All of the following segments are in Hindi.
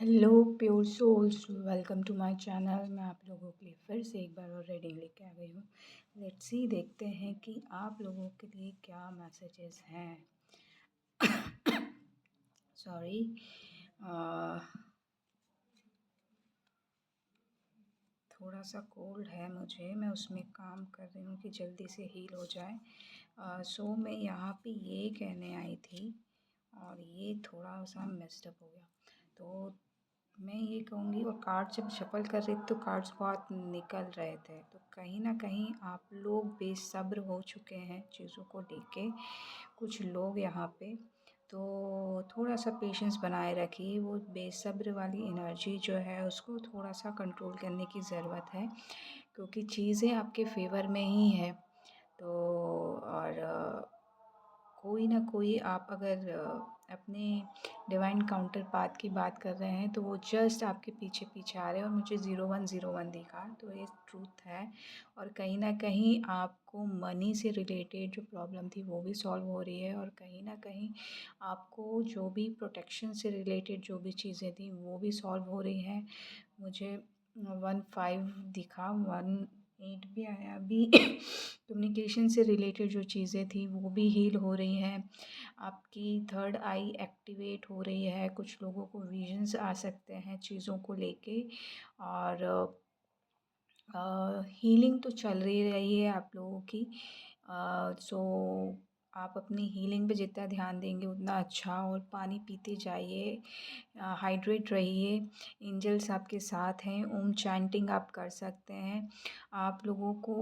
Hello pure souls, welcome to my channel. मैं आप लोगों के लिए फिर से एक बार और रीडिंग लेके आ गई हूँ। लेट्स सी, देखते हैं कि आप लोगों के लिए क्या मैसेजेस हैं। सॉरी, थोड़ा सा कोल्ड है मुझे। मैं उसमें काम कर रही हूँ कि जल्दी से हील हो जाए। सो मैं यहाँ पे ये कहने आई थी और ये थोड़ा सा मेस्ड अप हो गया। तो मैं ये कहूँगी, और कार्ड जब शफल कर रही थी तो कार्ड्स बहुत निकल रहे थे, तो कहीं ना कहीं आप लोग बेसब्र हो चुके हैं चीज़ों को लेके। कुछ लोग यहाँ पे, तो थोड़ा सा पेशेंस बनाए रखिए। वो बेसब्र वाली एनर्जी जो है उसको थोड़ा सा कंट्रोल करने की ज़रूरत है, क्योंकि चीज़ें आपके फेवर में ही है। तो और कोई ना कोई, आप अगर अपने डिवाइन काउंटर पार्ट की बात कर रहे हैं तो वो जस्ट आपके पीछे पीछे आ रहे हैं, और मुझे 0101 दिखा, तो ये ट्रूथ है। और कहीं ना कहीं आपको मनी से रिलेटेड जो प्रॉब्लम थी वो भी सॉल्व हो रही है, और कहीं ना कहीं आपको जो भी प्रोटेक्शन से रिलेटेड जो भी चीज़ें थी वो भी सॉल्व हो रही हैं। मुझे 15 दिखा, 18 भी आया अभी। कम्युनिकेशन से रिलेटेड जो चीज़ें थी वो भी हील हो रही हैं। आपकी थर्ड आई एक्टिवेट हो रही है। कुछ लोगों को विजन्स आ सकते हैं चीज़ों को लेके। और हीलिंग तो चल रही है आप लोगों की। सो आप अपनी हीलिंग पे जितना ध्यान देंगे उतना अच्छा। और पानी पीते जाइए, हाइड्रेट रहिए। एंजल्स आपके साथ हैं। ओम चैंटिंग आप कर सकते हैं। आप लोगों को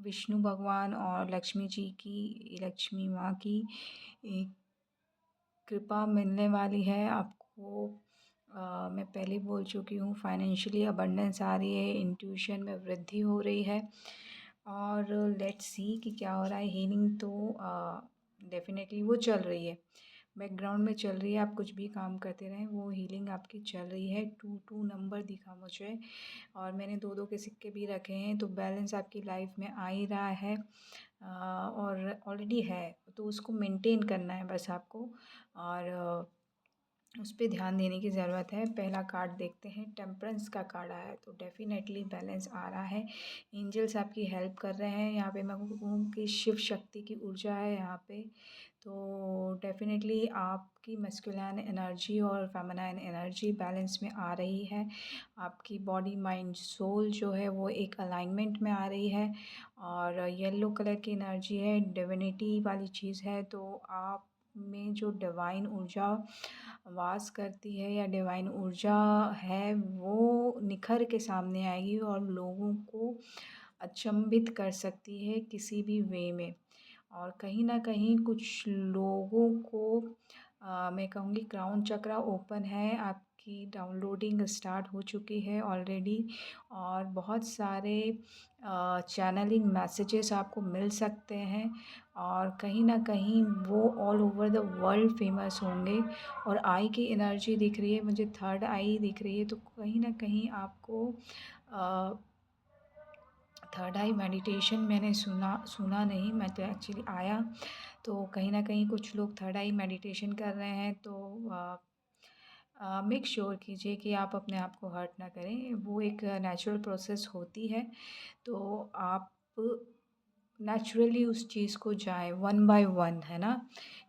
विष्णु भगवान और लक्ष्मी माँ की एक कृपा मिलने वाली है आपको। मैं पहले बोल चुकी हूँ, फाइनेंशियली अबंडेंस आ रही है, इंट्यूशन में वृद्धि हो रही है। और लेट्स सी कि क्या हो रहा है। हीलिंग तो डेफिनेटली वो चल रही है, बैकग्राउंड में चल रही है। आप कुछ भी काम करते रहें, वो हीलिंग आपकी चल रही है। 2 नंबर दिखा मुझे, और मैंने 2 के सिक्के भी रखे हैं, तो बैलेंस आपकी लाइफ में आ ही रहा है। और ऑलरेडी है, तो उसको मेंटेन करना है बस आपको। और उस पे ध्यान देने की ज़रूरत है। पहला कार्ड देखते हैं, टेम्परेंस का कार्ड आया है, तो डेफिनेटली बैलेंस आ रहा है। एंजल्स आपकी हेल्प कर रहे हैं। यहाँ पे मैं कहूँ कि शिव शक्ति की ऊर्जा है यहाँ पे। तो डेफिनेटली आपकी मस्कुलिन एनर्जी और फेमिनाइन एनर्जी बैलेंस में आ रही है। आपकी बॉडी माइंड सोल जो है वो एक अलाइनमेंट में आ रही है। और येलो कलर की एनर्जी है, डिविनिटी वाली चीज़ है। तो आप में जो डिवाइन ऊर्जा वास करती है या डिवाइन ऊर्जा है, वो निखर के सामने आएगी और लोगों को अचंभित कर सकती है किसी भी वे में। और कहीं ना कहीं कुछ लोगों को मैं कहूँगी क्राउन चक्रा ओपन है, आपकी डाउनलोडिंग स्टार्ट हो चुकी है ऑलरेडी। और बहुत सारे चैनलिंग मैसेजेस आपको मिल सकते हैं, और कहीं ना कहीं वो all over the world famous होंगे। और आई की एनर्जी दिख रही है मुझे, थर्ड आई दिख रही है, तो कहीं ना कहीं आपको थर्ड आई मेडिटेशन मैंने सुना नहीं, मैं तो एक्चुअली आया, तो कहीं ना कहीं कुछ लोग थर्ड आई मेडिटेशन कर रहे हैं। तो मेक श्योर कीजिए कि आप अपने आप को हर्ट ना करें। वो एक नेचुरल प्रोसेस होती है, तो आप नेचुरली उस चीज़ को जाएं वन बाय वन, है ना।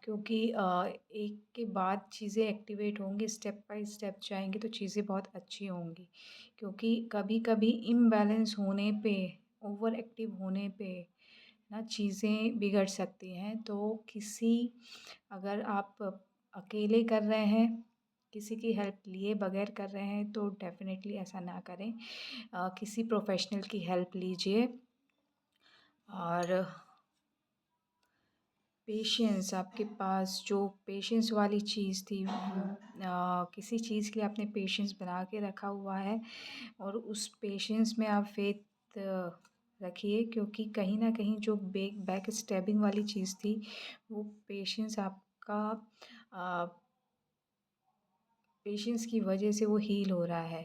क्योंकि एक के बाद चीज़ें एक्टिवेट होंगी, स्टेप बाय स्टेप जाएंगे तो चीज़ें बहुत अच्छी होंगी। क्योंकि कभी कभी इम्बैलेंस होने पे, ओवर एक्टिव होने पे ना चीज़ें बिगड़ सकती हैं। तो किसी, अगर आप अकेले कर रहे हैं, किसी की हेल्प लिए बगैर कर रहे हैं, तो डेफिनेटली ऐसा ना करें। किसी प्रोफेशनल की हेल्प लीजिए। और पेशेंस, आपके पास जो पेशेंस वाली चीज़ थी, किसी चीज़ के लिए आपने पेशेंस बना के रखा हुआ है, और उस पेशेंस में आप फेथ रखिए। क्योंकि कहीं ना कहीं जो बैक स्टैबिंग वाली चीज़ थी, वो पेशेंस आपका, पेशेंस की वजह से वो हील हो रहा है।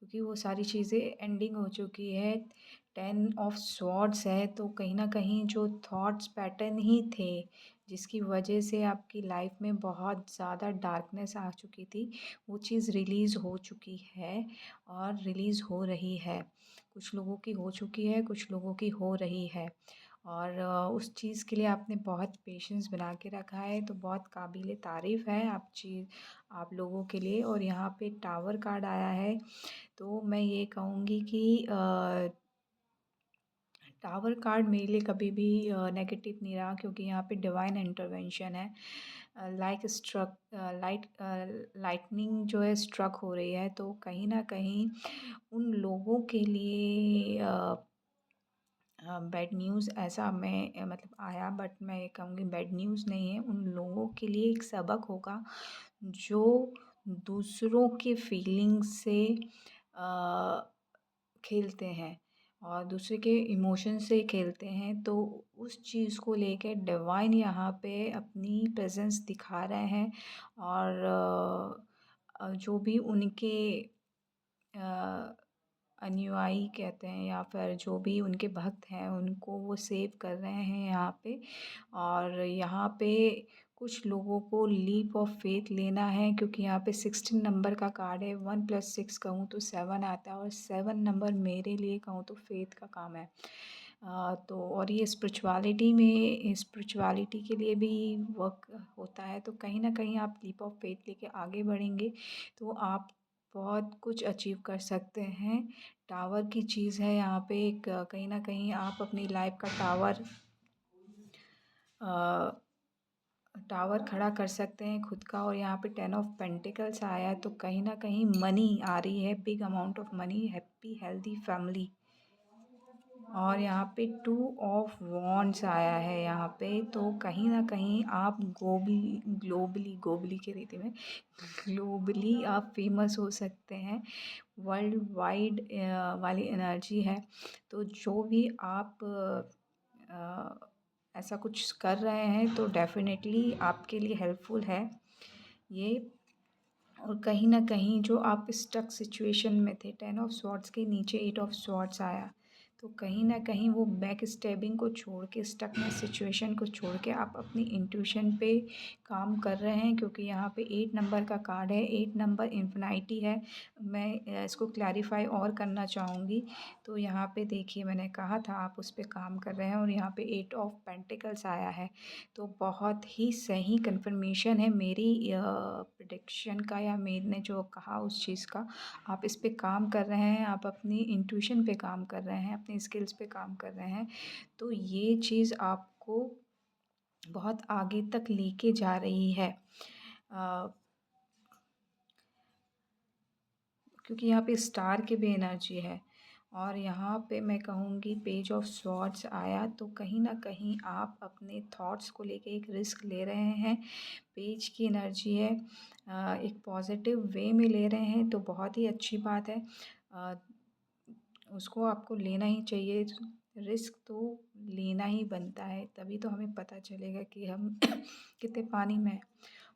क्योंकि वो सारी चीज़ें एंडिंग हो चुकी है। 10 ऑफ स्वॉर्ड्स है, तो कहीं न कहीं जो थॉट्स पैटर्न ही थे, जिसकी वजह से आपकी लाइफ में बहुत ज़्यादा डार्कनेस आ चुकी थी, वो चीज़ रिलीज़ हो चुकी है और रिलीज़ हो रही है। कुछ लोगों की हो चुकी है, कुछ लोगों की हो रही है। और उस चीज़ के लिए आपने बहुत पेशेंस बना के रखा है, तो बहुत काबिल तारीफ़ है आप लोगों के लिए। और यहाँ पे टावर कार्ड आया है, तो मैं ये कहूँगी कि टावर कार्ड मेरे लिए कभी भी नेगेटिव नहीं रहा, क्योंकि यहाँ पे डिवाइन इंटरवेंशन है। लाइक स्ट्रक लाइट लाइटनिंग जो है स्ट्रक हो रही है, तो कहीं न कहीं उन लोगों के लिए बैड न्यूज़ ऐसा मैं मतलब आया, बट मैं ये कहूँगी बैड न्यूज़ नहीं है, उन लोगों के लिए एक सबक होगा जो दूसरों के फीलिंग्स से खेलते हैं और दूसरे के इमोशन से खेलते हैं। तो उस चीज़ को लेके डिवाइन यहाँ पे अपनी प्रेजेंस दिखा रहे हैं। और जो भी उनके अ, अनुयायी कहते हैं या फिर जो भी उनके भक्त हैं, उनको वो सेव कर रहे हैं यहाँ पे। और यहाँ पे कुछ लोगों को लीप ऑफ फेथ लेना है, क्योंकि यहाँ पे 16 नंबर का कार्ड है। 1 + 6 कहूँ तो 7 आता है, और 7 नंबर मेरे लिए कहूँ तो फेथ का काम है। तो और ये स्पिरिचुअलिटी के लिए भी वर्क होता है, तो कहीं न कहीं आप लीप ऑफ फेथ लेके आगे बढ़ेंगे तो आप बहुत कुछ अचीव कर सकते हैं। टावर की चीज़ है यहाँ पे, एक कहीं न कहीं आप अपनी लाइफ़ का अ, टावर खड़ा कर सकते हैं खुद का। और यहाँ पे 10 ऑफ पेंटिकल्स आया है, तो कहीं न कहीं मनी आ रही है, big amount of money, happy healthy family. और यहाँ पे 2 ऑफ वॉन्ड्स आया है यहाँ पे, तो कहीं न कहीं आप ग्लोबली के रीति में ग्लोबली आप फेमस हो सकते हैं। वर्ल्ड वाइड वाली एनर्जी है। तो जो भी आप ऐसा कुछ कर रहे हैं, तो डेफ़िनेटली आपके लिए हेल्पफुल है ये। और कहीं न कहीं जो आप स्टक सिचुएशन में थे, 10 ऑफ स्वॉर्ड्स के नीचे 8 ऑफ स्वॉर्ड्स आया, तो कहीं न कहीं वो बैक स्टैबिंग को छोड़ के, स्टकनेस सिचुएशन को छोड़ के आप अपनी इंट्यूशन पे काम कर रहे हैं, क्योंकि यहाँ पे 8 नंबर का कार्ड है। 8 नंबर इन्फिनिटी है। मैं इसको क्लैरिफ़ाई और करना चाहूँगी। तो यहाँ पे देखिए, मैंने कहा था आप उस पे काम कर रहे हैं, और यहाँ पे 8 ऑफ पेंटिकल्स आया है। तो बहुत ही सही कन्फर्मेशन है मेरी प्रेडिक्शन का, या मैंने जो कहा उस चीज़ का। आप इस पे काम कर रहे हैं, आप अपनी इंट्यूशन पे काम कर रहे हैं, अपनी स्किल्स पे काम कर रहे हैं, तो ये चीज़ आपको बहुत आगे तक लेके जा रही है। अ, क्योंकि यहाँ पे स्टार की भी एनर्जी है। और यहाँ पे मैं कहूँगी पेज ऑफ स्वॉर्ड्स आया, तो कहीं न कहीं आप अपने थॉट्स को लेके एक रिस्क ले रहे हैं। पेज की एनर्जी है, एक पॉजिटिव वे में ले रहे हैं, तो बहुत ही अच्छी बात है। अ, उसको आपको लेना ही चाहिए। रिस्क तो लेना ही बनता है, तभी तो हमें पता चलेगा कि हम कितने पानी में हैं।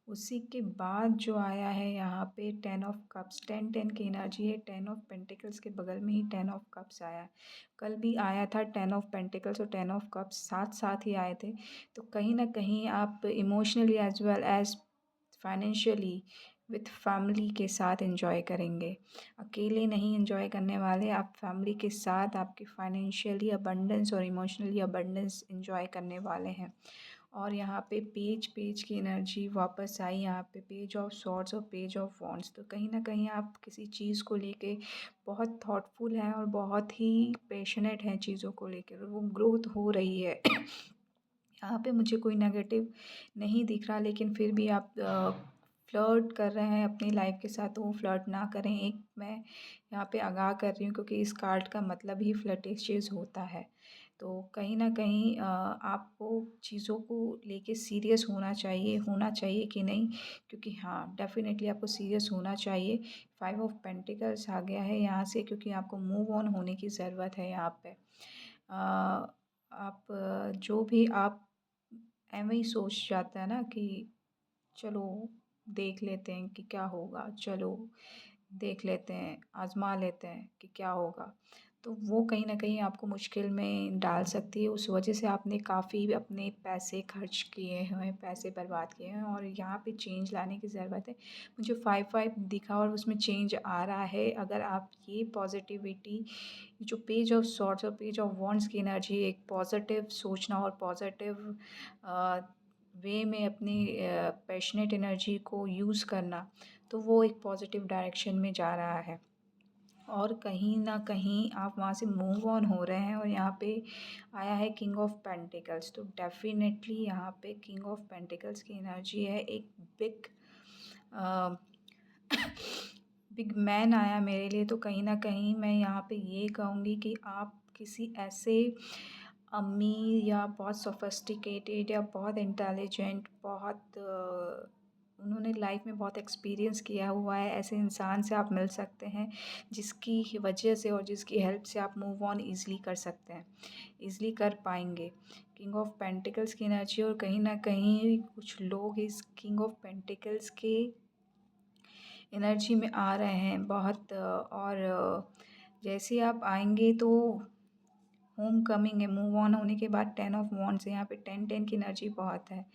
उसी के बाद जो आया है यहाँ पे 10 ऑफ कप्स, 10 की एनर्जी है। 10 ऑफ पेंटिकल्स के बगल में ही 10 ऑफ कप्स आया है। कल भी आया था 10 ऑफ पेंटिकल्स और 10 ऑफ कप्स साथ साथ ही आए थे। तो कहीं न कहीं आप emotionally as well as financially with family के साथ एंजॉय करेंगे। अकेले नहीं एंजॉय करने वाले, आप फैमिली के साथ आपकी फाइनेंशियली अबंडेंस और इमोशनली अबंडेंस एंजॉय करने वाले हैं। और यहाँ पे पेज की एनर्जी वापस आई, यहाँ पे पेज ऑफ स्वॉर्ड्स और पेज ऑफ वॉन्ड्स। तो कहीं न कहीं आप किसी चीज़ को लेके बहुत थॉटफुल हैं और बहुत ही पैशनेट हैं चीज़ों को लेकर, और वो ग्रोथ हो रही है। यहाँ पे मुझे कोई नेगेटिव नहीं दिख रहा, लेकिन फिर भी आप फ्लर्ट कर रहे हैं अपनी लाइफ के साथ, तो वो फ्लर्ट ना करें। एक मैं यहाँ पे आगाह कर रही हूँ, क्योंकि इस कार्ड का मतलब ही फ्लर्टेशियस होता है। तो कहीं न कहीं आपको चीज़ों को लेके सीरियस होना चाहिए कि नहीं, क्योंकि हाँ, डेफ़िनेटली आपको सीरियस होना चाहिए। 5 ऑफ पेंटिकल्स आ गया है यहाँ से, क्योंकि आपको मूव ऑन होने की ज़रूरत है यहाँ पे। आप जो भी आप ऐवें ही सोच जाता है ना कि चलो देख लेते हैं कि क्या होगा, चलो देख लेते हैं, आज़मा लेते हैं कि क्या होगा। तो वो कहीं न कहीं आपको मुश्किल में डाल सकती है, उस वजह से आपने काफ़ी अपने पैसे खर्च किए हैं, पैसे बर्बाद किए हैं और यहाँ पे चेंज लाने की ज़रूरत है। मुझे 5-5 दिखा और उसमें चेंज आ रहा है। अगर आप ये पॉज़िटिविटी जो पेज ऑफ सॉर्ट्स और पेज ऑफ वांड्स की एनर्जी एक पॉज़िटिव सोचना और पॉज़िटिव अ, वे में अपनी पैशनेट एनर्जी को यूज़ करना, तो वो एक पॉज़िटिव डायरेक्शन में जा रहा है। और कहीं न कहीं आप वहाँ से मूव ऑन हो रहे हैं और यहाँ पे आया है किंग ऑफ पेंटिकल्स, तो डेफ़िनेटली यहाँ पे किंग ऑफ पेंटिकल्स की एनर्जी है। एक बिग अ, बिग मैन आया मेरे लिए, तो कहीं न कहीं मैं यहाँ पे ये कहूँगी कि आप किसी ऐसे अमीर या बहुत सोफ़िस्टिकेटेड या बहुत इंटेलिजेंट, बहुत उन्होंने लाइफ में बहुत एक्सपीरियंस किया हुआ है, ऐसे इंसान से आप मिल सकते हैं, जिसकी वजह से और जिसकी हेल्प से आप मूव ऑन ईज़िली कर सकते हैं, ईज़िली कर पाएँगे। किंग ऑफ पेंटिकल्स की एनर्जी और कहीं न कहीं कुछ लोग इस किंग ऑफ पेंटिकल्स के एनर्जी में आ रहे हैं बहुत और जैसे ही आप आएँगे तो होम कमिंग है, मूव ऑन होने के बाद 10 ऑफ वांड्स है, यहाँ पे 10-10 की एनर्जी बहुत है।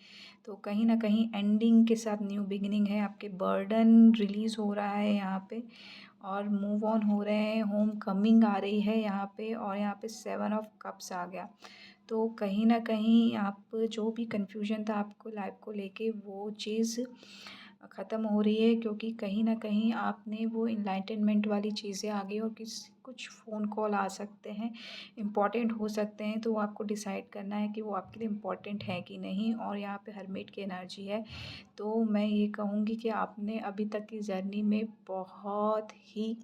तो कहीं न कहीं एंडिंग के साथ न्यू बिगिनिंग है, आपके बर्डन रिलीज़ हो रहा है यहाँ पे और मूव ऑन हो रहे हैं, होम कमिंग आ रही है यहाँ पे और यहाँ पे 7 ऑफ कप्स आ गया। तो कहीं न कहीं आप जो भी कन्फ्यूज़न था आपको लाइफ़ को लेके वो चीज़ ख़त्म हो रही है क्योंकि कहीं न कहीं आपने वो एनलाइटनमेंट वाली चीज़ें आ गई और कुछ फ़ोन कॉल आ सकते हैं, इम्पॉर्टेंट हो सकते हैं, तो वो आपको डिसाइड करना है कि वो आपके लिए इम्पॉर्टेंट है कि नहीं और यहाँ पे हर्मिट की एनर्जी है। तो मैं ये कहूँगी कि आपने अभी तक की जर्नी में बहुत ही